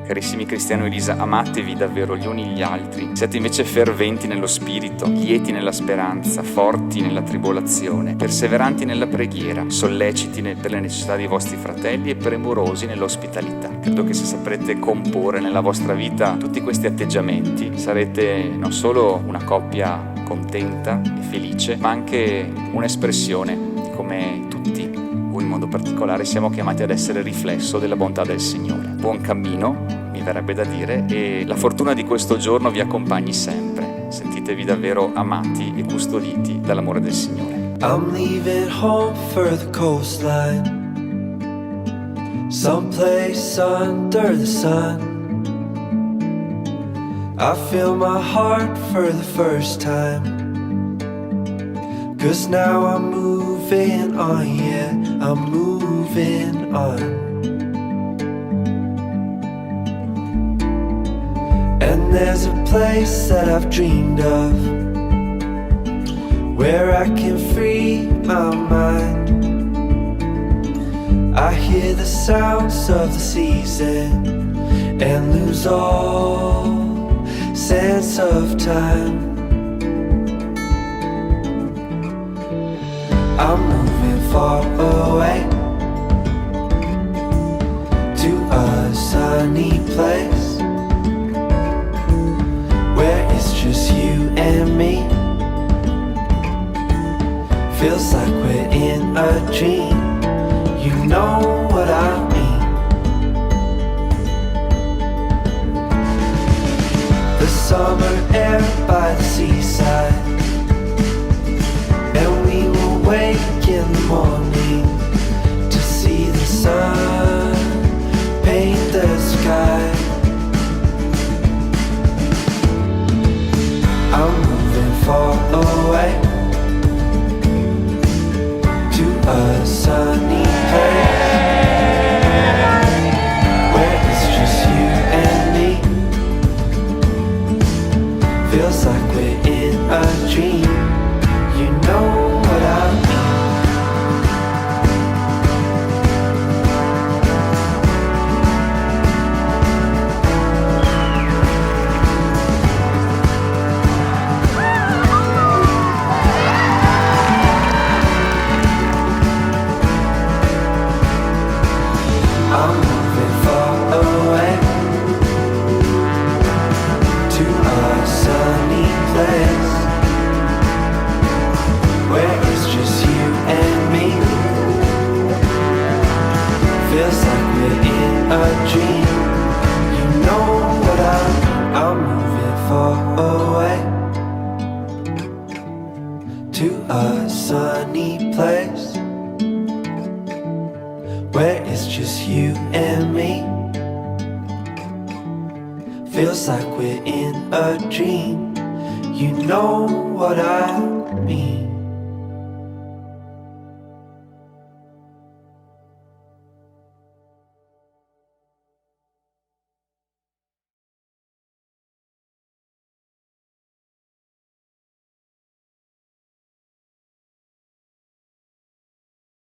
Carissimi Cristiano e Elisa, amatevi davvero gli uni gli altri. Siate invece ferventi nello spirito, lieti nella speranza, forti nella tribolazione, perseveranti nella preghiera, solleciti per le necessità dei vostri fratelli e premurosi nell'ospitalità. Credo che se saprete comporre nella vostra vita tutti questi atteggiamenti, sarete non solo una coppia contenta e felice, ma anche un'espressione di come tutti, voi in modo particolare, siamo chiamati ad essere riflesso della bontà del Signore. Buon cammino, mi verrebbe da dire, e la fortuna di questo giorno vi accompagni sempre. Sentitevi davvero amati e custoditi dall'amore del Signore. I'm leaving home for the coastline, someplace under the sun. I feel my heart for the first time, 'cause now I'm moving on, yeah, I'm moving on. And there's a place that I've dreamed of, where I can free my mind. I hear the sounds of the season and lose all sense of time. I'm moving far away to a sunny place where it's just you and me. Feels like we're in a dream, you know what I mean. The summer air by the seaside, and we will wake in the morning to see the sun paint the sky. I'm moving far away to a sunny place where it's just you and me. Feels like we're in a dream, you know what I mean. I'm moving far away to a sunny place where it's just you and me. Feels like we're in a dream, you know what I mean. I'm moving far away to a sunny place where it's just you and me. Feels like we're in a dream, you know what I mean.